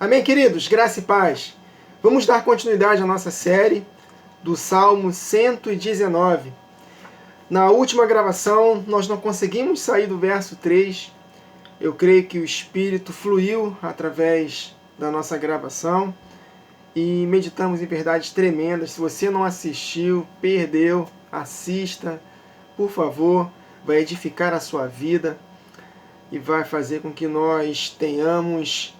Amém, queridos? Graça e paz. Vamos dar continuidade à nossa série do Salmo 119. Na última gravação, nós não conseguimos sair do verso 3. Eu creio que o Espírito fluiu através da nossa gravação e meditamos em verdades tremendas. Se você não assistiu, perdeu, assista, por favor, vai edificar a sua vida e vai fazer com que nós tenhamos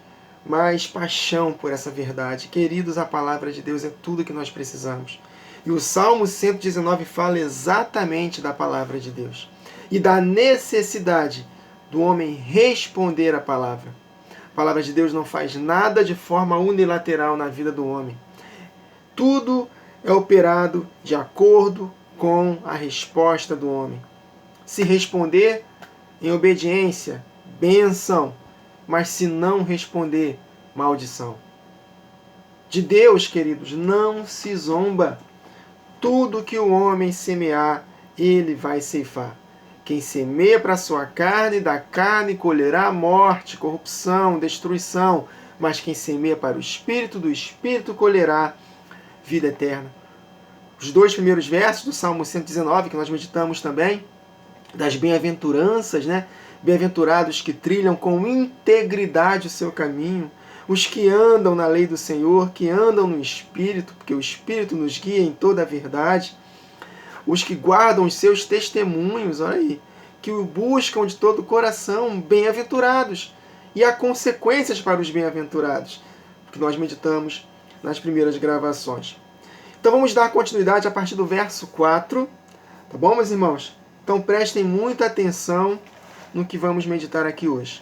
mais paixão por essa verdade. Queridos, a palavra de Deus é tudo que nós precisamos. E o Salmo 119 fala exatamente da palavra de Deus e da necessidade do homem responder à palavra. A palavra de Deus não faz nada de forma unilateral na vida do homem. Tudo é operado de acordo com a resposta do homem. Se responder em obediência, bênção. Mas se não responder, maldição. De Deus, queridos, não se zomba. Tudo que o homem semear, ele vai ceifar. Quem semeia para a sua carne, da carne colherá morte, corrupção, destruição. Mas quem semeia para o Espírito, do Espírito colherá vida eterna. Os dois primeiros versos do Salmo 119, que nós meditamos também, das bem-aventuranças, né? Bem-aventurados que trilham com integridade o seu caminho, os que andam na lei do Senhor, que andam no Espírito, porque o Espírito nos guia em toda a verdade, os que guardam os seus testemunhos, olha aí, que o buscam de todo o coração, bem-aventurados. E há consequências para os bem-aventurados, que nós meditamos nas primeiras gravações. Então vamos dar continuidade a partir do verso 4, tá bom, meus irmãos? Então prestem muita atenção no que vamos meditar aqui hoje.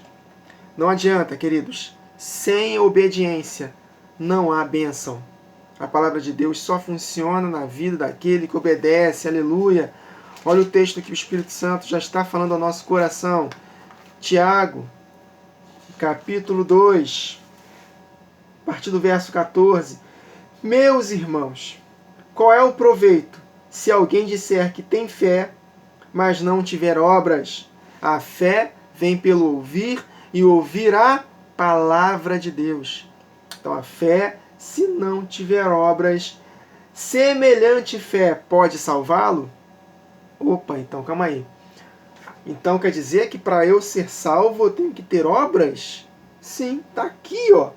Não adianta, queridos, sem obediência não há bênção. A palavra de Deus só funciona na vida daquele que obedece, aleluia. Olha o texto que o Espírito Santo já está falando ao nosso coração. Tiago, capítulo 2, a partir do verso 14. Meus irmãos, qual é o proveito se alguém disser que tem fé, mas não tiver obras? A fé vem pelo ouvir e ouvir a palavra de Deus. Então a fé, se não tiver obras, semelhante fé pode salvá-lo? Opa, então calma aí. Então quer dizer que para eu ser salvo eu tenho que ter obras? Sim, está aqui, ó.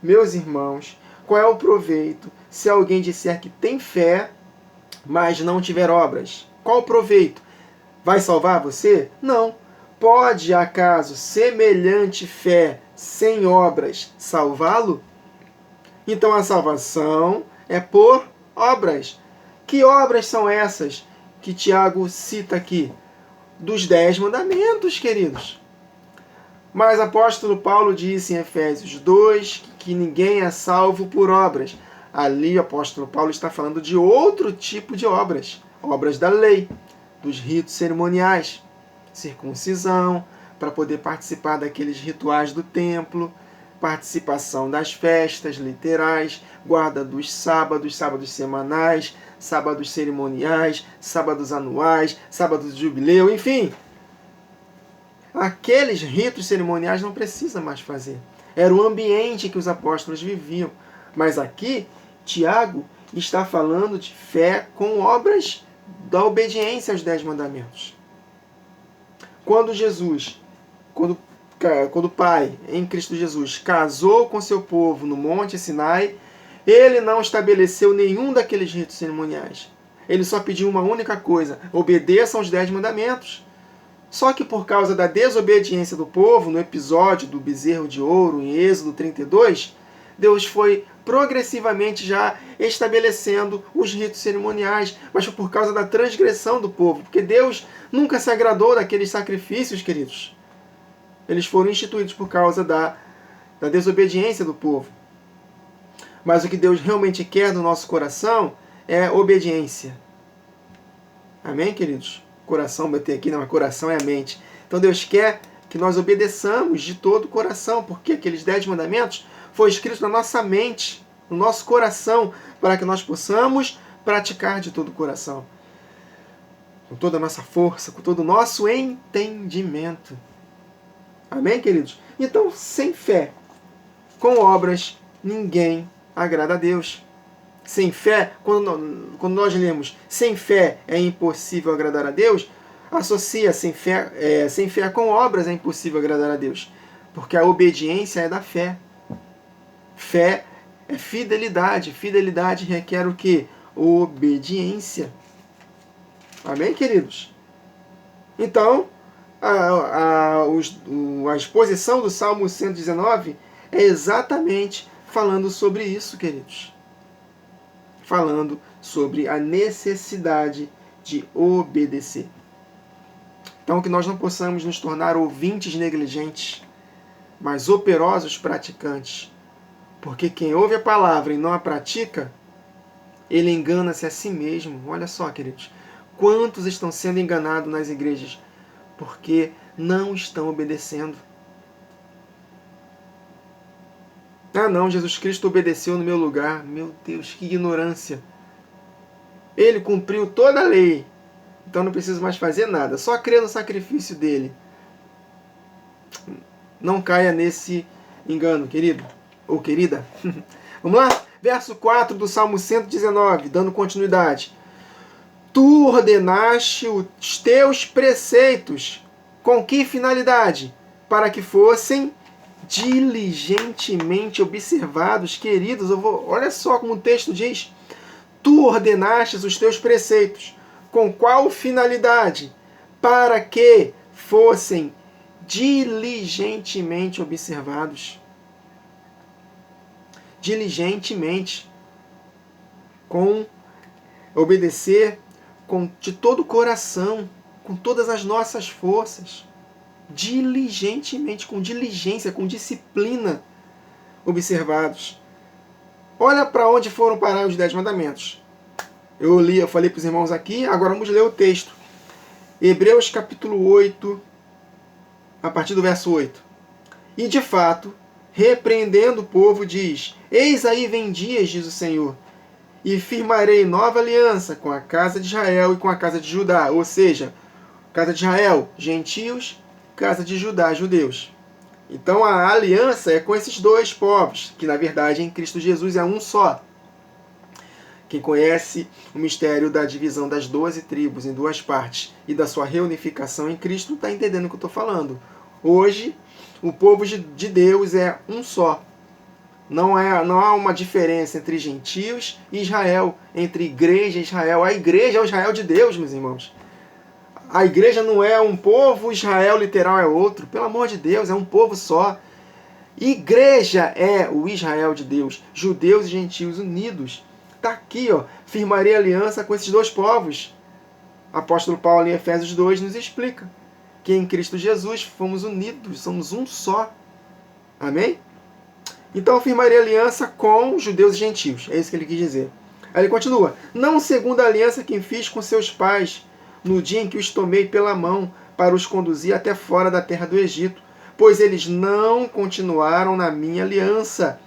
Meus irmãos, qual é o proveito se alguém disser que tem fé, mas não tiver obras? Qual o proveito? Vai salvar você? Não. Pode, acaso, semelhante fé sem obras salvá-lo? Então a salvação é por obras. Que obras são essas que Tiago cita aqui? Dos 10 mandamentos, queridos. Mas o apóstolo Paulo disse em Efésios 2 que ninguém é salvo por obras. Ali o apóstolo Paulo está falando de outro tipo de obras. Obras da lei, dos ritos cerimoniais. Circuncisão, para poder participar daqueles rituais do templo, participação das festas literais, guarda dos sábados semanais, sábados cerimoniais, sábados anuais, sábados de jubileu, enfim. Aqueles ritos cerimoniais não precisa mais fazer. Era o ambiente que os apóstolos viviam. Mas aqui, Tiago está falando de fé com obras da obediência aos 10 mandamentos. Quando o Pai, em Cristo Jesus, casou com seu povo no Monte Sinai, ele não estabeleceu nenhum daqueles ritos cerimoniais. Ele só pediu uma única coisa: obedeçam aos 10 mandamentos. Só que por causa da desobediência do povo, no episódio do bezerro de ouro, em Êxodo 32, Deus foi progressivamente já estabelecendo os ritos cerimoniais, mas foi por causa da transgressão do povo, porque Deus nunca se agradou daqueles sacrifícios, queridos. Eles foram instituídos por causa da desobediência do povo. Mas o que Deus realmente quer no nosso coração é obediência. Amém, queridos? Coração, bater aqui, não, mas coração é a mente. Então Deus quer que nós obedeçamos de todo o coração, porque aqueles 10 mandamentos foi escrito na nossa mente, no nosso coração, para que nós possamos praticar de todo o coração. Com toda a nossa força, com todo o nosso entendimento. Amém, queridos? Então, sem fé, com obras, ninguém agrada a Deus. Sem fé, quando nós lemos sem fé é impossível agradar a Deus, associa sem fé com obras é impossível agradar a Deus. Porque a obediência é da fé. Fé é fidelidade. Fidelidade requer o quê? Obediência. Amém, queridos? Então, a exposição do Salmo 119 é exatamente falando sobre isso, queridos. Falando sobre a necessidade de obedecer. Então, que nós não possamos nos tornar ouvintes negligentes, mas operosos praticantes. Porque quem ouve a palavra e não a pratica, ele engana-se a si mesmo. Olha só, queridos. Quantos estão sendo enganados nas igrejas? Porque não estão obedecendo. Ah não, Jesus Cristo obedeceu no meu lugar. Meu Deus, que ignorância. Ele cumpriu toda a lei. Então não preciso mais fazer nada. Só crer no sacrifício dele. Não caia nesse engano, querido. Ou querida. Vamos lá? Verso 4 do Salmo 119, dando continuidade. Tu ordenaste os teus preceitos. Com que finalidade? Para que fossem diligentemente observados, queridos. Olha só como o texto diz. Tu ordenastes os teus preceitos. Com qual finalidade? Para que fossem diligentemente observados. Diligentemente. Com obedecer de todo o coração, com todas as nossas forças. Diligentemente, com diligência, com disciplina, observados. Olha para onde foram parar os 10 mandamentos. Eu falei para os irmãos aqui, agora vamos ler o texto. Hebreus capítulo 8, a partir do verso 8. E de fato, repreendendo o povo, diz: Eis aí vem dias, diz o Senhor, e firmarei nova aliança com a casa de Israel e com a casa de Judá. Ou seja, casa de Israel, gentios, casa de Judá, judeus. Então a aliança é com esses dois povos, que na verdade em Cristo Jesus é um só. Quem conhece o mistério da divisão das 12 tribos em duas partes e da sua reunificação em Cristo está entendendo o que eu estou falando. Hoje, o povo de Deus é um só. Não há uma diferença entre gentios e Israel, entre igreja e Israel. A igreja é o Israel de Deus, meus irmãos. A igreja não é um povo, Israel literal é outro. Pelo amor de Deus, é um povo só. Igreja é o Israel de Deus. Judeus e gentios unidos. Está aqui, ó. Firmarei aliança com esses dois povos. O apóstolo Paulo em Efésios 2 nos explica que em Cristo Jesus fomos unidos, somos um só. Amém? Então firmarei aliança com judeus e gentios. É isso que ele quis dizer. Aí ele continua. Não segundo a aliança que fiz com seus pais, no dia em que os tomei pela mão para os conduzir até fora da terra do Egito, pois eles não continuaram na minha aliança,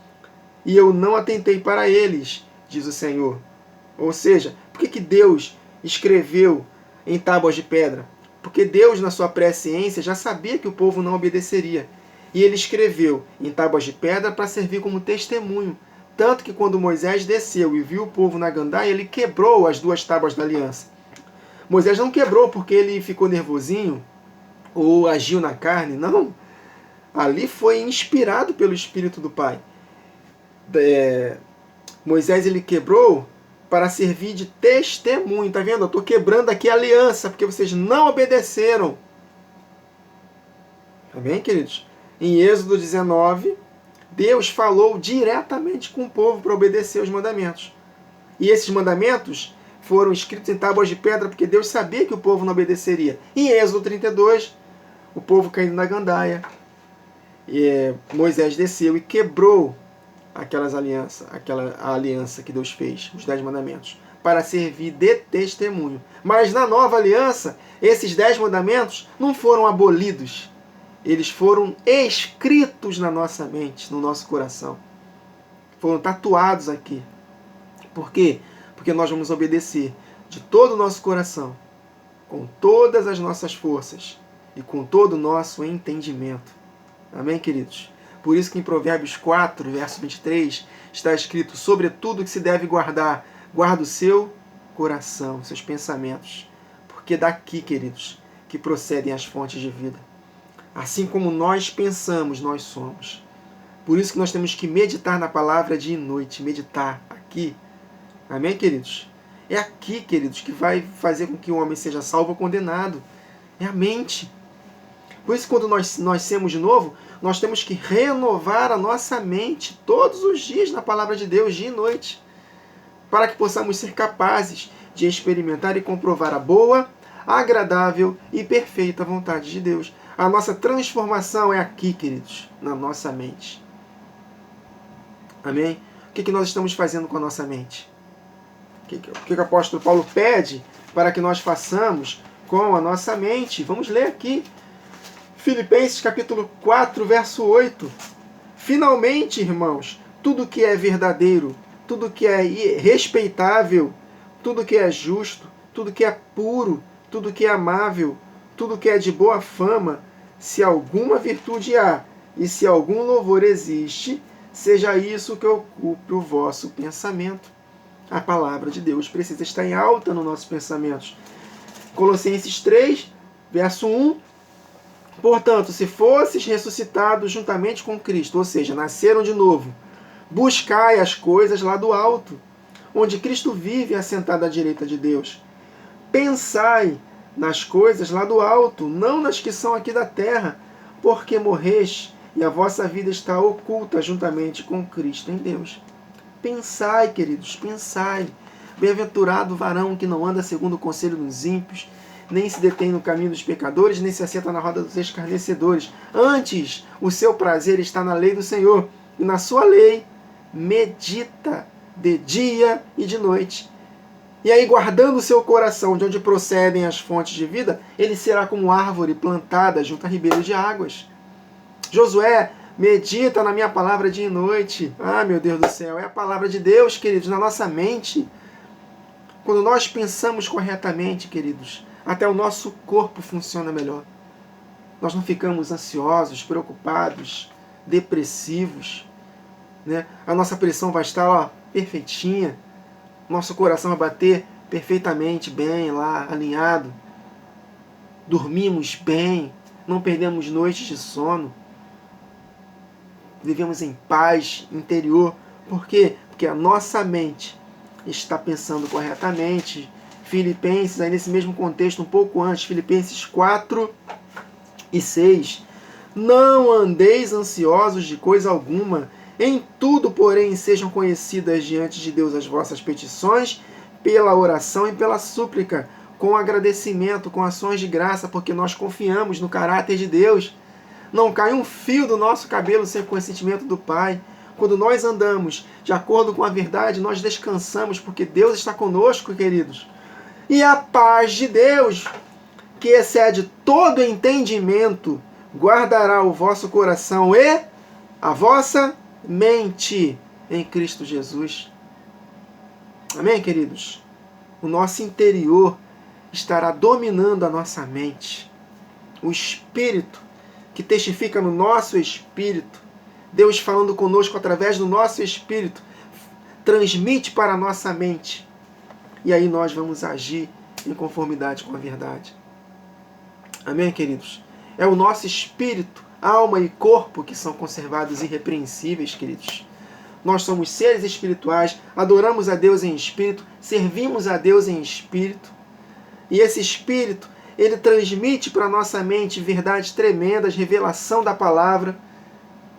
e eu não atentei para eles, diz o Senhor. Ou seja, por que Deus escreveu em tábuas de pedra? Porque Deus, na sua presciência, já sabia que o povo não obedeceria. E ele escreveu em tábuas de pedra para servir como testemunho. Tanto que quando Moisés desceu e viu o povo na gandaia, ele quebrou as duas tábuas da aliança. Moisés não quebrou porque ele ficou nervosinho ou agiu na carne, não. Ali foi inspirado pelo Espírito do Pai. Moisés ele quebrou para servir de testemunho. Está vendo? Eu estou quebrando aqui a aliança porque vocês não obedeceram. Amém, queridos? Em Êxodo 19, Deus falou diretamente com o povo para obedecer os mandamentos. E esses mandamentos foram escritos em tábuas de pedra porque Deus sabia que o povo não obedeceria. Em Êxodo 32, o povo caindo na gandaia, Moisés desceu e quebrou aquela aliança que Deus fez, os 10 mandamentos, para servir de testemunho. Mas na nova aliança, esses 10 mandamentos não foram abolidos. Eles foram escritos na nossa mente, no nosso coração. Foram tatuados aqui. Por quê? Porque nós vamos obedecer de todo o nosso coração, com todas as nossas forças e com todo o nosso entendimento. Amém, queridos? Por isso que em Provérbios 4, verso 23, está escrito: sobretudo que se deve guardar, guarda o seu coração, seus pensamentos. Porque daqui, queridos, que procedem as fontes de vida. Assim como nós pensamos, nós somos. Por isso que nós temos que meditar na palavra dia e noite, meditar aqui. Amém, queridos? É aqui, queridos, que vai fazer com que o homem seja salvo ou condenado. É a mente. Por isso, quando nós nascemos de novo, nós temos que renovar a nossa mente todos os dias na palavra de Deus, dia e noite, para que possamos ser capazes de experimentar e comprovar a boa, agradável e perfeita vontade de Deus. A nossa transformação é aqui, queridos, na nossa mente. Amém? O que nós estamos fazendo com a nossa mente? O que o apóstolo Paulo pede para que nós façamos com a nossa mente? Vamos ler aqui. Filipenses capítulo 4, verso 8. Finalmente, irmãos, tudo que é verdadeiro, tudo que é respeitável, tudo que é justo, tudo que é puro, tudo que é amável, tudo que é de boa fama, se alguma virtude há e se algum louvor existe, seja isso que ocupe o vosso pensamento. A palavra de Deus precisa estar em alta nos nossos pensamentos. Colossenses 3, verso 1. Portanto, se fosses ressuscitados juntamente com Cristo, ou seja, nasceram de novo, buscai as coisas lá do alto, onde Cristo vive assentado à direita de Deus. Pensai nas coisas lá do alto, não nas que são aqui da terra, porque morreste e a vossa vida está oculta juntamente com Cristo em Deus. Pensai, queridos, pensai. Bem-aventurado o varão que não anda segundo o conselho dos ímpios, nem se detém no caminho dos pecadores, nem se assenta na roda dos escarnecedores. Antes, o seu prazer está na lei do Senhor, e na sua lei medita de dia e de noite. E aí, guardando o seu coração, de onde procedem as fontes de vida, ele será como árvore plantada junto a ribeiros de águas. Josué, medita na minha palavra dia e noite. Ah, meu Deus do céu, é a palavra de Deus, queridos, na nossa mente. Quando nós pensamos corretamente, queridos, até o nosso corpo funciona melhor. Nós não ficamos ansiosos, preocupados, depressivos, né? A nossa pressão vai estar perfeitinha. Nosso coração vai bater perfeitamente bem lá, alinhado. Dormimos bem, não perdemos noites de sono. Vivemos em paz interior. Por quê? Porque a nossa mente está pensando corretamente. Filipenses, aí nesse mesmo contexto, um pouco antes, Filipenses 4 e 6. Não andeis ansiosos de coisa alguma, em tudo, porém, sejam conhecidas diante de Deus as vossas petições, pela oração e pela súplica, com agradecimento, com ações de graça, porque nós confiamos no caráter de Deus. Não cai um fio do nosso cabelo sem o consentimento do Pai. Quando nós andamos de acordo com a verdade, nós descansamos, porque Deus está conosco, queridos. E a paz de Deus, que excede todo entendimento, guardará o vosso coração e a vossa mente em Cristo Jesus. Amém, queridos? O nosso interior estará dominando a nossa mente. O Espírito, que testifica no nosso espírito, Deus falando conosco através do nosso espírito, transmite para a nossa mente. E aí nós vamos agir em conformidade com a verdade. Amém, queridos? É o nosso espírito, alma e corpo que são conservados irrepreensíveis, queridos. Nós somos seres espirituais, adoramos a Deus em espírito, servimos a Deus em espírito. E esse espírito, ele transmite para a nossa mente verdades tremendas, revelação da palavra.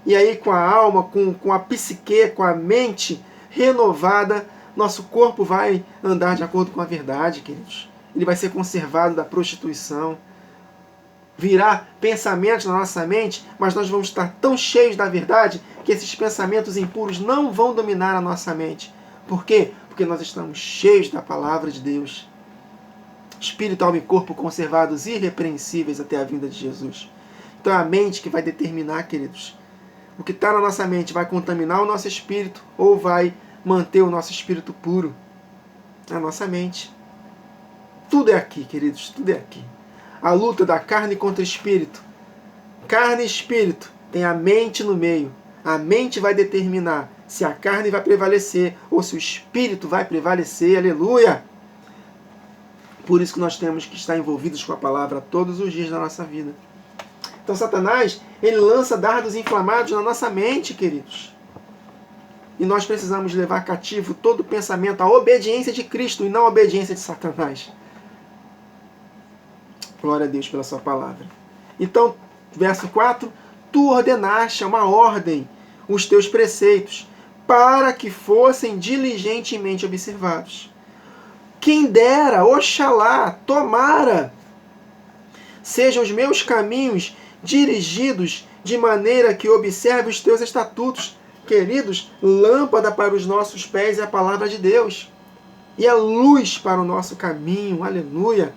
E aí com a alma, com a psique, com a mente renovada, nosso corpo vai andar de acordo com a verdade, queridos. Ele vai ser conservado da prostituição. Virá pensamentos na nossa mente, mas nós vamos estar tão cheios da verdade que esses pensamentos impuros não vão dominar a nossa mente. Por quê? Porque nós estamos cheios da palavra de Deus. Espírito, alma e corpo conservados irrepreensíveis até a vinda de Jesus. Então é a mente que vai determinar, queridos. O que está na nossa mente vai contaminar o nosso espírito ou vai manter o nosso espírito puro? A nossa mente. Tudo é aqui, queridos, tudo é aqui. A luta da carne contra o espírito. Carne e espírito Tem a mente no meio. A mente vai determinar se a carne vai prevalecer ou se o espírito vai prevalecer. Aleluia! Por isso que nós temos que estar envolvidos com a palavra todos os dias da nossa vida. Então Satanás, ele lança dardos inflamados na nossa mente, queridos. E nós precisamos levar cativo todo pensamento à obediência de Cristo e não à obediência de Satanás. Glória a Deus pela sua palavra. Então, verso 4, tu ordenaste, é uma ordem, os teus preceitos, para que fossem diligentemente observados. Quem dera, oxalá, tomara, sejam os meus caminhos dirigidos de maneira que observe os teus estatutos. Queridos, lâmpada para os nossos pés é a palavra de Deus. E a luz para o nosso caminho, aleluia.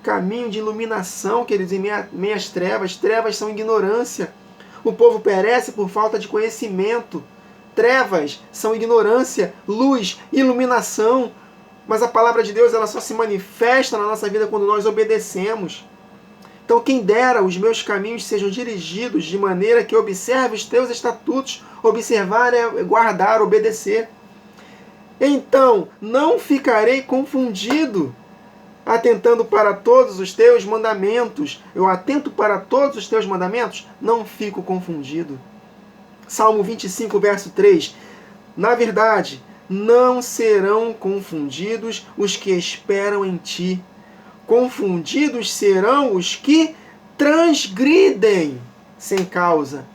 Caminho de iluminação, queridos, em meias trevas. Trevas são ignorância. O povo perece por falta de conhecimento. Trevas são ignorância, luz, iluminação. Mas a palavra de Deus, ela só se manifesta na nossa vida quando nós obedecemos. Então, quem dera os meus caminhos sejam dirigidos de maneira que observe os teus estatutos. Observar é guardar, obedecer. Então, não ficarei confundido, atentando para todos os teus mandamentos. Eu atento para todos os teus mandamentos, não fico confundido. Salmo 25, verso 3. Na verdade, não serão confundidos os que esperam em ti. Confundidos serão os que transgridem sem causa.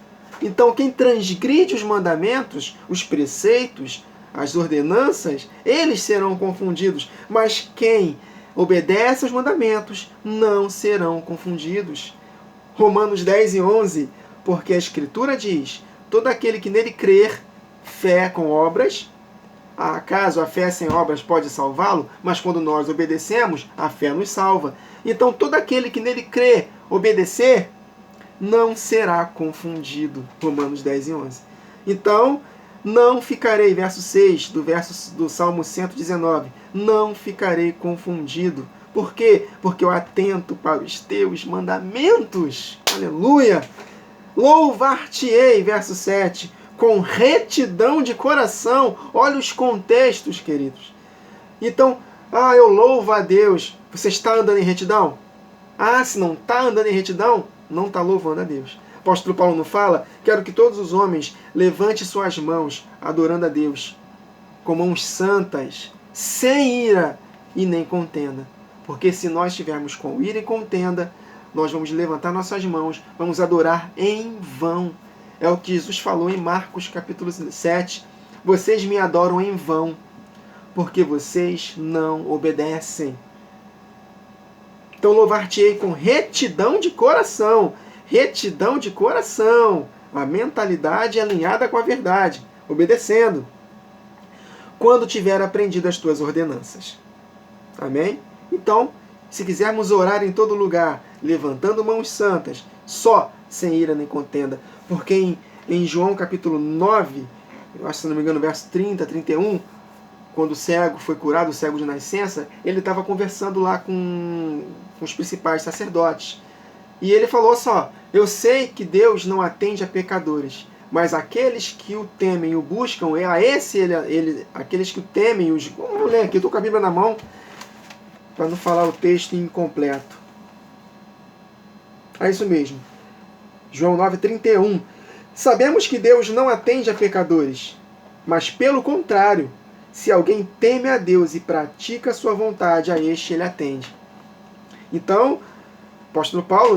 Então, quem transgride os mandamentos, os preceitos, as ordenanças, eles serão confundidos. Mas quem obedece aos mandamentos não serão confundidos. Romanos 10 e 11. Porque a Escritura diz, todo aquele que nele crer, fé com obras, acaso a fé sem obras pode salvá-lo? Mas quando nós obedecemos, a fé nos salva. Então todo aquele que nele crê, obedecer, não será confundido. Romanos 10 e 11. Então, não ficarei, verso 6 do Salmo 119, não ficarei confundido. Por quê? Porque eu atento para os teus mandamentos. Aleluia! Louvar-te-ei, verso 7, com retidão de coração. Olha os contextos, queridos. Então, eu louvo a Deus. Você está andando em retidão? Se não está andando em retidão, não está louvando a Deus. O apóstolo Paulo não fala? Quero que todos os homens levantem suas mãos, adorando a Deus, com mãos santas, sem ira e nem contenda. Porque se nós estivermos com ira e contenda, nós vamos levantar nossas mãos, vamos adorar em vão. É o que Jesus falou em Marcos capítulo 7. Vocês me adoram em vão, porque vocês não obedecem. Então louvar-te-ei com retidão de coração. Retidão de coração. A mentalidade alinhada com a verdade. Obedecendo. Quando tiver aprendido as tuas ordenanças. Amém? Então, se quisermos orar em todo lugar, levantando mãos santas, só, sem ira nem contenda. Porque em João capítulo 9, eu acho, se não me engano, verso 30, 31, quando o cego foi curado, o cego de nascença, ele estava conversando lá com os principais sacerdotes. E ele falou só, eu sei que Deus não atende a pecadores, mas aqueles que o temem e o buscam, aqueles que o temem, vamos ler aqui, eu estou com a Bíblia na mão, para não falar o texto incompleto. É isso mesmo. João 9,31. Sabemos que Deus não atende a pecadores, mas pelo contrário, se alguém teme a Deus e pratica a sua vontade, a este ele atende. Então, o apóstolo Paulo,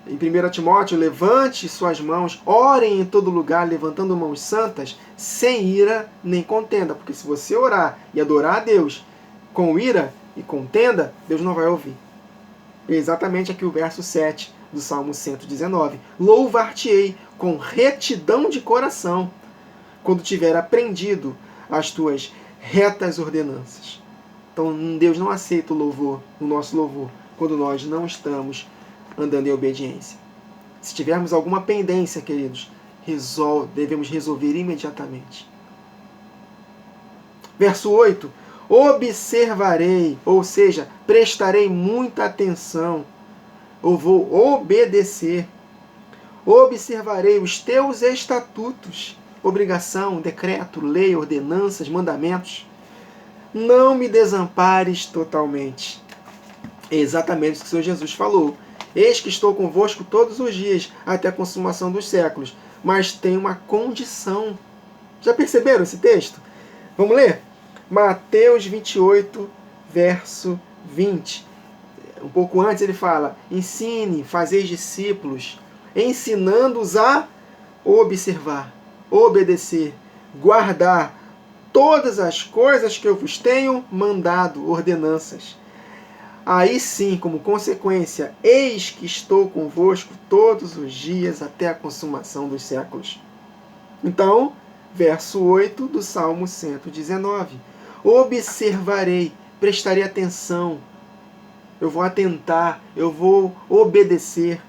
em 1 Timóteo, levante suas mãos, orem em todo lugar, levantando mãos santas, sem ira nem contenda. Porque se você orar e adorar a Deus com ira e contenda, Deus não vai ouvir. É exatamente aqui o verso 7 do Salmo 119. Louvar-te-ei com retidão de coração, quando tiver aprendido as tuas retas ordenanças. Então Deus não aceita o nosso louvor, quando nós não estamos andando em obediência. Se tivermos alguma pendência, queridos, devemos resolver imediatamente. Verso 8. Observarei, ou seja, prestarei muita atenção, ou vou obedecer Observarei os teus estatutos, obrigação, decreto, lei, ordenanças, mandamentos. Não me desampares totalmente. É exatamente o que o Senhor Jesus falou. Eis que estou convosco todos os dias, até a consumação dos séculos. Mas tem uma condição. Já perceberam esse texto? Vamos ler? Mateus 28, verso 20. Um pouco antes ele fala: ensine, fazeis discípulos, ensinando-os a observar, obedecer, guardar todas as coisas que eu vos tenho mandado, ordenanças. Aí sim, como consequência, eis que estou convosco todos os dias até a consumação dos séculos. Então, verso 8 do Salmo 119. Observarei, prestarei atenção, eu vou atentar, eu vou obedecer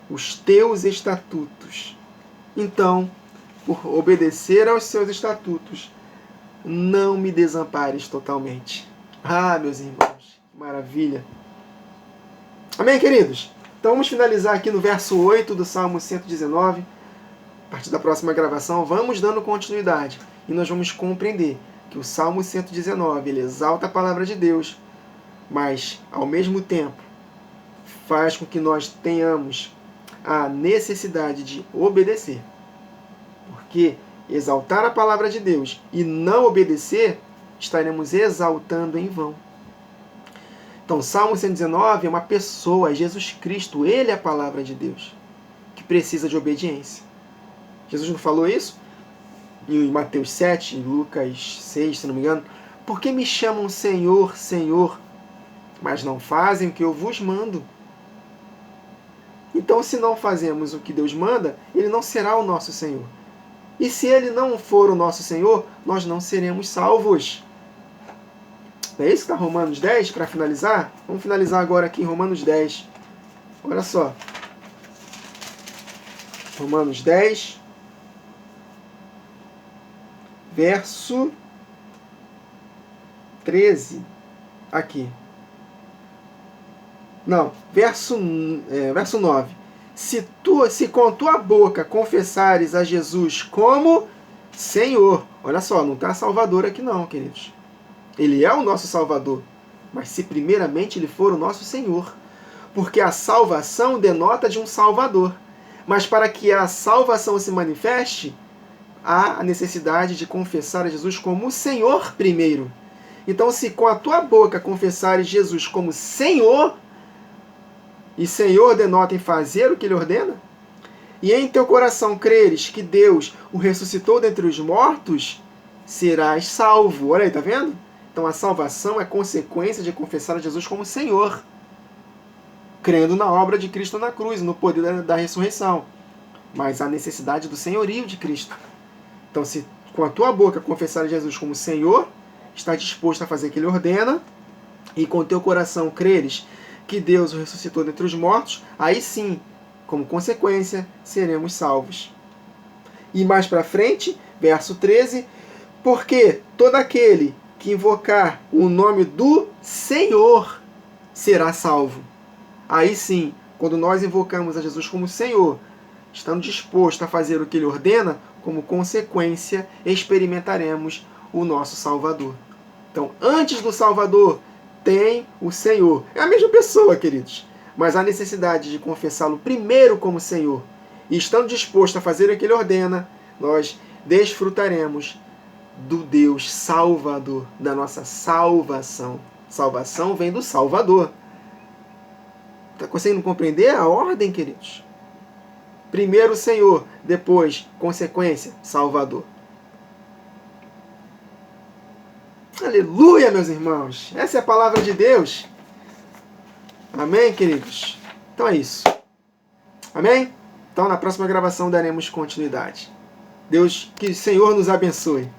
os teus estatutos. Então, por obedecer aos seus estatutos, não me desampares totalmente. Ah, meus irmãos, que maravilha. Amém, queridos? Então vamos finalizar aqui no verso 8 do Salmo 119. A partir da próxima gravação, vamos dando continuidade. E nós vamos compreender que o Salmo 119, ele exalta a palavra de Deus, mas, ao mesmo tempo, faz com que nós tenhamos a necessidade de obedecer. Porque exaltar a palavra de Deus e não obedecer, estaremos exaltando em vão. Então, Salmo 119 é uma pessoa, é Jesus Cristo, ele é a palavra de Deus, que precisa de obediência. Jesus não falou isso? Em Mateus 7, em Lucas 6, se não me engano. Por que me chamam Senhor, Senhor, mas não fazem o que eu vos mando? Então, se não fazemos o que Deus manda, ele não será o nosso Senhor. E se ele não for o nosso Senhor, nós não seremos salvos. Não é isso que está Romanos 10, para finalizar? Vamos finalizar agora aqui em Romanos 10. Olha só. Romanos 10, verso 13. Aqui. Não, verso 9. Se com tua boca confessares a Jesus como Senhor. Olha só, não está Salvador aqui não, queridos. Ele é o nosso Salvador. Mas se primeiramente ele for o nosso Senhor. Porque a salvação denota de um Salvador. Mas para que a salvação se manifeste, há a necessidade de confessar a Jesus como Senhor primeiro. Então, se com a tua boca confessares Jesus como Senhor, e Senhor denota em fazer o que ele ordena, e em teu coração creres que Deus o ressuscitou dentre os mortos, serás salvo. Olha aí, tá vendo? Então a salvação é consequência de confessar a Jesus como Senhor, crendo na obra de Cristo na cruz, no poder da ressurreição. Mas a necessidade do senhorio de Cristo. Então, se com a tua boca confessar a Jesus como Senhor, está disposto a fazer o que ele ordena, e com o teu coração creres que Deus o ressuscitou dentre os mortos, aí sim, como consequência, seremos salvos. E mais para frente, verso 13, porque todo aquele que invocar o nome do Senhor será salvo. Aí sim, quando nós invocamos a Jesus como Senhor, estando disposto a fazer o que ele ordena, como consequência, experimentaremos o nosso Salvador. Então, antes do Salvador, tem o Senhor. É a mesma pessoa, queridos. Mas há necessidade de confessá-lo primeiro como Senhor. E estando disposto a fazer o que ele ordena, nós desfrutaremos do Deus Salvador, da nossa salvação. Salvação vem do Salvador. Está conseguindo compreender a ordem, queridos? Primeiro o Senhor, depois, consequência, Salvador. Aleluia, meus irmãos! Essa é a palavra de Deus. Amém, queridos? Então é isso. Amém? Então na próxima gravação daremos continuidade. Deus, que o Senhor nos abençoe.